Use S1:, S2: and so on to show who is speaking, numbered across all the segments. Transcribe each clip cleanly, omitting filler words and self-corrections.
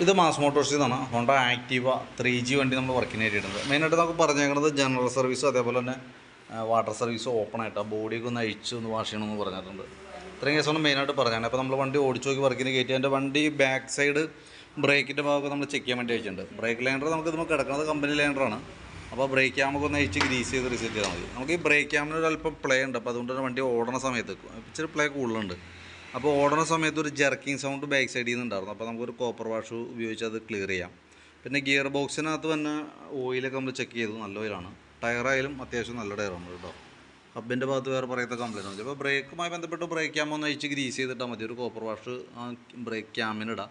S1: ഇത് മാസ് മോട്ടോഴ്സിൽ നിന്നാണ് Honda Activa 3G വണ്ടി നമ്മൾ വർക്കിന് കയറ്റിയിട്ടുണ്ട്. മെയിനായിട്ട് നമുക്ക് പറഞ്ഞേക്കുന്നത് ജനറൽ സർവീസും അതേപോലെ തന്നെ വാട്ടർ സർവീസും ഓപ്പൺ ആയിട്ട് ബോഡിയൊക്കെ ഒന്ന് അഴിച്ച് ഒന്ന് വാഷ് ചെയ്യണമെന്ന് പറഞ്ഞിട്ടുണ്ട്. ഇത്രയും കേസാണ് മെയിനായിട്ട് പറഞ്ഞത്. അപ്പോൾ നമ്മൾ വണ്ടി ഓടിച്ചു നോക്കി വർക്കിന് കയറ്റി എൻ്റെ വണ്ടി ബാക്ക് സൈഡ് ബ്രേക്കിൻ്റെ ഭാഗമൊക്കെ നമ്മൾ ചെക്ക് ചെയ്യാൻ വേണ്ടി അയച്ചിട്ടുണ്ട്. ബ്രേക്ക് ലൈനർ നമുക്ക് ഇതിന് കിടക്കുന്നത് കമ്പനി ലൈനറാണ്. അപ്പോൾ ബ്രേക്ക് ക്യാമൊക്കെ ഒന്ന് അഴിച്ച് ഗ്രീസ് ചെയ്ത് റിസെറ്റ് ചെയ്താൽ മതി. നമുക്ക് ഈ ബ്രേക്ക് ക്യാമിന് ഒരു അല്പം പ്ലേ ഉണ്ട്. അപ്പോൾ അതുകൊണ്ട് തന്നെ വണ്ടി ഓടണ സമയത്ത് ഇച്ചിരി പ്ലേ കൂടുതലുണ്ട്. അപ്പോൾ ഓടുന്ന സമയത്ത് ഒരു ജർക്കിങ് സൗണ്ട് ബാക്ക് സൈഡിൽ നിന്നുണ്ടായിരുന്നു. അപ്പോൾ നമുക്കൊരു കോപ്പർ വാഷ് ഉപയോഗിച്ച് അത് ക്ലിയർ ചെയ്യാം. പിന്നെ ഗിയർ ബോക്സിനകത്ത് തന്നെ ഓയിലൊക്കെ നമ്മൾ ചെക്ക് ചെയ്തു, നല്ല ഓയിലാണ്. ടയറായാലും അത്യാവശ്യം നല്ല ടയറാണ് കേട്ടോ. ഹബിൻ്റെ ഭാഗത്ത് വേറെ പറയത്ത കംപ്ലൈൻറ്റ് ഉണ്ട്. അപ്പോൾ ബ്രേക്കുമായി ബന്ധപ്പെട്ട് ബ്രേക്ക് ക്യാം ഒന്ന് അഴിച്ച് ഗ്രീസ് ചെയ്തിട്ടാൽ മതി. ഒരു കോപ്പർ വാഷ് ആ ബ്രേക്ക് ക്യാമിനിടാം.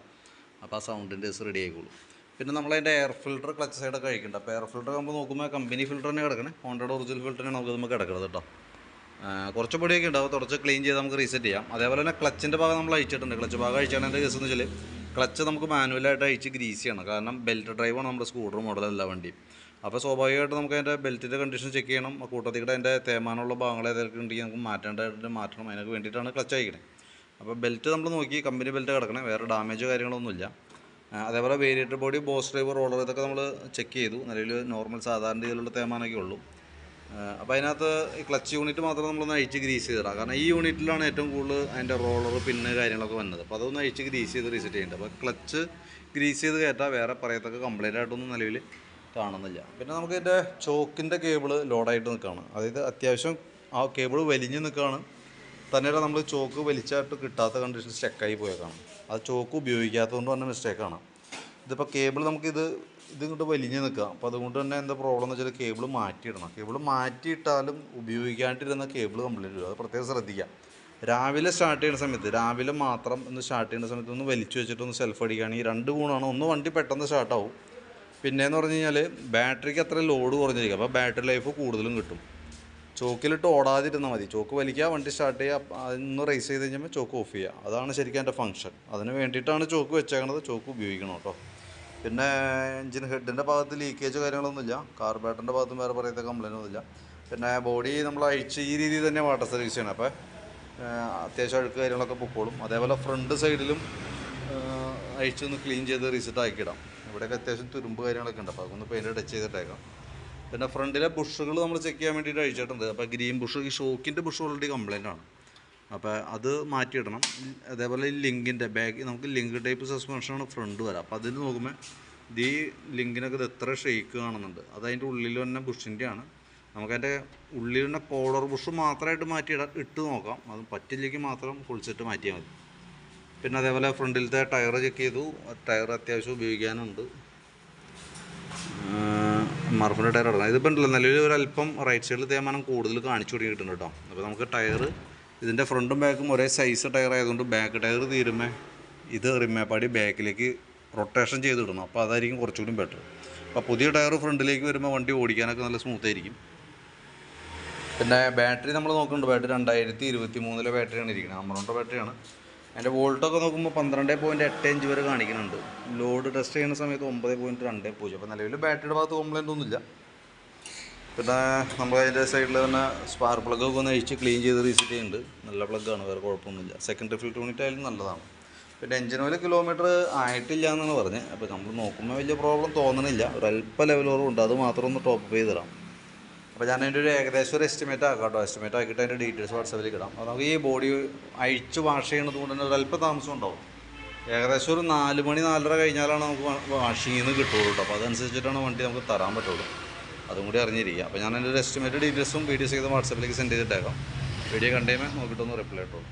S1: അപ്പോൾ ആ സൗണ്ടിൻ്റെ റെഡി ആയിക്കോളും. പിന്നെ നമ്മളതിൻ്റെ എയർ ഫിൽറ്റർ ക്ലച്ച് സൈഡൊക്കെ കഴിക്കുന്നുണ്ട്. അപ്പോൾ എയർ ഫിൽറ്റർ നമ്മൾ നോക്കുമ്പോൾ കമ്പനി ഫിൽറ്റർ തന്നെ കിടക്കണേ. ഹോണ്ടയുടെ ഒറിജിനൽ ഫിൽറ്ററിനാണ് നമുക്ക് കിടക്കുന്നത് കേട്ടോ. കുറച്ച് പൊടിയൊക്കെ ഉണ്ടാവും, തുടച്ച് ക്ലീൻ ചെയ്ത് നമുക്ക് റീസെറ്റ് ചെയ്യാം. അതേപോലെ തന്നെ ക്ലച്ചിൻ്റെ ഭാഗം നമ്മൾ അയച്ചിട്ടുണ്ട്. ക്ലച്ച് ഭാഗം അയച്ചാണതിൻ്റെ കേസ് എന്ന് വെച്ചാൽ ക്ലച്ച് നമുക്ക് മാനുവലായിട്ട് അയച്ച് ഗ്രീസ് ചെയ്യണം. കാരണം ബെൽറ്റ് ഡ്രൈവാണ് നമ്മുടെ സ്കൂട്ടർ മോഡലല്ല വണ്ടി. അപ്പോൾ സ്വാഭാവികമായിട്ട് നമുക്ക് അതിൻ്റെ ബെൽറ്റിൻ്റെ കണ്ടീഷൻ ചെക്ക് ചെയ്യണം. കൂട്ടത്തിൽക്കൂടെ അതിൻ്റെ തേമാനുള്ള ഭാഗങ്ങൾ ഏതൊക്കെ ഉണ്ടെങ്കിൽ നമുക്ക് മാറ്റണം. അതിനൊക്കെ വേണ്ടിയിട്ടാണ് ക്ലച്ച് അയക്കണേ. അപ്പോൾ ബെൽറ്റ് നമ്മൾ നോക്കി കമ്പനി ബെൽറ്റ് കിടക്കണേ, വേറെ ഡാമേജോ കാര്യങ്ങളൊന്നുമില്ല. അതേപോലെ variator body, boss driver, roller ഇതൊക്കെ നമ്മൾ ചെക്ക് ചെയ്തു. നിലവിൽ നോർമൽ സാധാരണ രീതിയിലുള്ള തേമാനൊക്കെ ഉള്ളൂ. അപ്പോൾ അതിനകത്ത് ഈ ക്ലച്ച് യൂണിറ്റ് മാത്രം നമ്മളൊന്ന് അഴിച്ച് ഗ്രീസ് ചെയ്തിടാം. കാരണം ഈ യൂണിറ്റിലാണ് ഏറ്റവും കൂടുതൽ അതിൻ്റെ റോളർ പിന്നെ കാര്യങ്ങളൊക്കെ വന്നത്. അപ്പോൾ അതൊന്ന് അഴിച്ച് ഗ്രീസ് ചെയ്ത് റീസെറ്റ് ചെയ്യേണ്ടത്. അപ്പോൾ ക്ലച്ച് ഗ്രീസ് ചെയ്ത് കയറ്റാൽ വേറെ പറയത്തൊക്കെ കംപ്ലൈൻ്റ് ആയിട്ടൊന്നും നിലവിൽ കാണുന്നില്ല. പിന്നെ നമുക്ക് ഇതിൻ്റെ ചോക്കിൻ്റെ കേബിൾ ലോഡായിട്ട് നിൽക്കുകയാണ്. അതായത് അത്യാവശ്യം ആ കേബിൾ വലിഞ്ഞ് നിൽക്കുകയാണ്. തന്നെയല്ല നമ്മൾ ചോക്ക് വലിച്ചായിട്ട് കിട്ടാത്ത കണ്ടീഷൻ സ്റ്റക്കായി പോയേക്കാണ്. അത് ചോക്ക് ഉപയോഗിക്കാത്തതുകൊണ്ട് തന്നെ മിസ്റ്റേക്കാണ്. ഇതിപ്പോൾ കേബിൾ ഇതിങ്ങോട്ട് വലിഞ്ഞ് നിൽക്കുക. അപ്പോൾ അതുകൊണ്ട് തന്നെ എന്താ പ്രോബ്ലം എന്ന് വെച്ചാൽ കേബിൾ മാറ്റിയിടണം. കേബിൾ മാറ്റിയിട്ടാലും ഉപയോഗിക്കാണ്ടിരുന്ന കേബിൾ കംപ്ലൈൻറ്റ് വരും. അത് പ്രത്യേകം ശ്രദ്ധിക്കാം. രാവിലെ സ്റ്റാർട്ട് ചെയ്യുന്ന സമയത്ത്, രാവിലെ മാത്രം ഒന്ന് സ്റ്റാർട്ട് ചെയ്യുന്ന സമയത്ത് ഒന്ന് വലിച്ചു വെച്ചിട്ടൊന്ന് സെൽഫ് അടിക്കുകയാണെങ്കിൽ രണ്ട് ഗുണമാണ്. ഒന്ന് വണ്ടി പെട്ടെന്ന് സ്റ്റാർട്ടാവും. പിന്നെയെന്ന് പറഞ്ഞു കഴിഞ്ഞാൽ ബാറ്ററിക്ക് അത്ര ലോഡ് കുറഞ്ഞിരിക്കും. അപ്പോൾ ബാറ്ററി ലൈഫ് കൂടുതലും കിട്ടും. ചോക്കിലിട്ട് ഓടാതിരുന്നാൽ മതി. ചോക്ക് വലിക്കുക, വണ്ടി സ്റ്റാർട്ട് ചെയ്യുക, അതൊന്ന് റേസ് ചെയ്ത് കഴിഞ്ഞാൽ ചോക്ക് ഓഫ് ചെയ്യുക. അതാണ് ശരിക്കും എൻ്റെ ഫംഗ്ഷൻ. അതിന് വേണ്ടിയിട്ടാണ് ചോക്ക് വെച്ചേക്കണത്. ചോക്ക് ഉപയോഗിക്കണം കേട്ടോ. പിന്നെ എഞ്ചിൻ ഹെഡിൻ്റെ ഭാഗത്ത് ലീക്കേജ് കാര്യങ്ങളൊന്നുമില്ല. കാർബറേറ്ററിൻ്റെ ഭാഗത്തും വേറെ പറയത്ത കംപ്ലൈൻ്റ് ഒന്നുമില്ല. പിന്നെ ബോഡി നമ്മൾ അഴിച്ച് ഈ രീതിയിൽ തന്നെ വാട്ടർ സർവീസ് ചെയ്യണം. അപ്പോൾ അത്യാവശ്യം അഴുക്ക് കാര്യങ്ങളൊക്കെ പൊക്കോളും. അതേപോലെ ഫ്രണ്ട് സൈഡിലും അഴിച്ചൊന്ന് ക്ലീൻ ചെയ്ത് റീസെറ്റ് ആക്കിയിടാം. ഇവിടെയൊക്കെ അത്യാവശ്യം തുരുമ്പ് കാര്യങ്ങളൊക്കെ ഉണ്ട്. അപ്പോൾ അതൊന്ന് പെയിൻറ്റ് ടച്ച് ചെയ്തിട്ടേക്കാം. പിന്നെ ഫ്രണ്ടിലെ ബുഷുകൾ നമ്മൾ ചെക്ക് ചെയ്യാൻ വേണ്ടിയിട്ട് അഴിച്ചിട്ടുണ്ട്. അപ്പോൾ ഗ്രീൻ ബുഷ്, ഈ ഷോക്കിൻ്റെ ബുഷ് ഓൾറെഡി കംപ്ലൈൻ്റ് ആണ്. അപ്പോൾ അത് മാറ്റിയിടണം. അതേപോലെ ഈ ലിങ്കിൻ്റെ ബാക്ക് നമുക്ക് ലിങ്ക് ടൈപ്പ് സസ്പെൻഷനാണ് ഫ്രണ്ട് വരാം. അപ്പോൾ അതിൽ നോക്കുമ്പോൾ ഈ ലിങ്കിനൊക്കെ ഇത് എത്ര ഷേക്ക് കാണുന്നുണ്ട്. അത് അതിൻ്റെ ഉള്ളിൽ തന്നെ ബുഷിൻ്റെയാണ്. നമുക്കതിൻ്റെ ഉള്ളിൽ തന്നെ കോളർ ബുഷ് മാത്രമായിട്ട് ഇട്ട് നോക്കാം. അത് പറ്റില്ലെങ്കിൽ മാത്രം ഫുൾ സെറ്റ് മാറ്റിയാൽ മതി. പിന്നെ അതേപോലെ ഫ്രണ്ടിലത്തെ ടയർ ചെക്ക് ചെയ്തു. ടയർ അത്യാവശ്യം ഉപയോഗിക്കാനുണ്ട്. മർഫിൻ്റെ ടയർ ഇടണം. ഇതിപ്പോൾ ഉണ്ടല്ലോ നിലവിൽ ഒരല്പം റൈറ്റ് സൈഡിൽ തേമാനം കൂടുതൽ കാണിച്ചു തുടങ്ങിയിട്ടുണ്ട് കേട്ടോ. അപ്പോൾ നമുക്ക് ടയർ ഇതിൻ്റെ ഫ്രണ്ടും ബാക്കും ഒരേ സൈസ് ടയർ ആയതുകൊണ്ട് ബാക്ക് ടയർ തീരുമ്പോൾ ഇത് റിമേപ്പാടി ബാക്കിലേക്ക് റൊട്ടേഷൻ ചെയ്തിടണം. അപ്പോൾ അതായിരിക്കും കുറച്ചുകൂടി ബെറ്റർ. അപ്പോൾ പുതിയ ടയർ ഫ്രണ്ടിലേക്ക് വരുമ്പോൾ വണ്ടി ഓടിക്കാനൊക്കെ നല്ല സ്മൂത്തായിരിക്കും. പിന്നെ ബാറ്ററി നമ്മൾ നോക്കുന്നുണ്ട്. ബാറ്ററി 2023 ബാറ്ററിയാണ് ഇരിക്കുന്നത്. അമറോണിൻ്റെ ബാറ്ററിയാണ്. അതിൻ്റെ വോൾട്ടൊക്കെ നോക്കുമ്പോൾ 12.85 വരെ കാണിക്കുന്നുണ്ട്. ലോഡ് ടെസ്റ്റ് ചെയ്യുന്ന സമയത്ത് 9.20. അപ്പോൾ നിലവിൽ ബാറ്ററിയുടെ ഭാഗത്ത് കംപ്ലൈൻ്റ് ഒന്നുമില്ല. പിന്നെ നമ്മൾ അതിൻ്റെ സൈഡിൽ തന്നെ സ്പാർക്ക് പ്ലഗൊക്കെ ഒന്ന് അഴിച്ച് ക്ലീൻ ചെയ്ത് റീസെറ്റ് ചെയ്യുന്നുണ്ട്. നല്ല പ്ലഗ്ഗാണ്, വേറെ കുഴപ്പമൊന്നുമില്ല. സെക്കൻഡറി ഫിൽറ്റർ യൂണിറ്റ് ആയാലും നല്ലതാണ്. പിന്നെ എഞ്ചിൻ ഓയിൽ കിലോമീറ്റർ ആയിട്ടില്ല എന്നാണ് പറഞ്ഞത്. അപ്പോൾ നമ്മൾ നോക്കുമ്പോൾ വലിയ പ്രോബ്ലം തോന്നണില്ല. ഒരല്പ ലെവൽ കുറവുണ്ട്. അത് മാത്രം ഒന്ന് ടോപ്പ് ചെയ്ത് തരാം. അപ്പോൾ ഞാൻ അതിൻ്റെ ഒരു ഏകദേശം ഒരു എസ്റ്റിമേറ്റ് ആക്കാം കേട്ടോ. എസ്റ്റിമേറ്റ് ആക്കിയിട്ട് അതിൻ്റെ ഡീറ്റെയിൽസ് വാട്സാപ്പിലേക്ക് ഇടാം. അപ്പോൾ നമുക്ക് ഈ ബോഡി അഴിച്ച് വാഷ് ചെയ്യുന്നത് കൊണ്ട് തന്നെ ഒരല്പം താമസം ഉണ്ടാവും. ഏകദേശം ഒരു 4 മണി 4:30 കഴിഞ്ഞാലാണ് നമുക്ക് വാഷിങ്ങിൽ നിന്ന് കിട്ടുള്ളൂ കേട്ടോ. അപ്പോൾ അതനുസരിച്ചിട്ടാണ് വണ്ടി നമുക്ക് തരാൻ പറ്റുള്ളൂ. അതും കൂടി അറിഞ്ഞിരിക്കുക. അപ്പോൾ ഞാൻ എൻ്റെ ഒരു എസ്റ്റിമേറ്റ് ഡീറ്റെയിൽസും വീഡിയോസ് ചെയ്ത് വാട്സാപ്പിലേക്ക് സെൻഡ് ചെയ്തിട്ടേക്കാം. വീഡിയോ കണ്ടുകഴിയുമ്പോൾ നോക്കിയിട്ടൊന്ന് റിപ്ലൈ ഇട്ടോളൂ.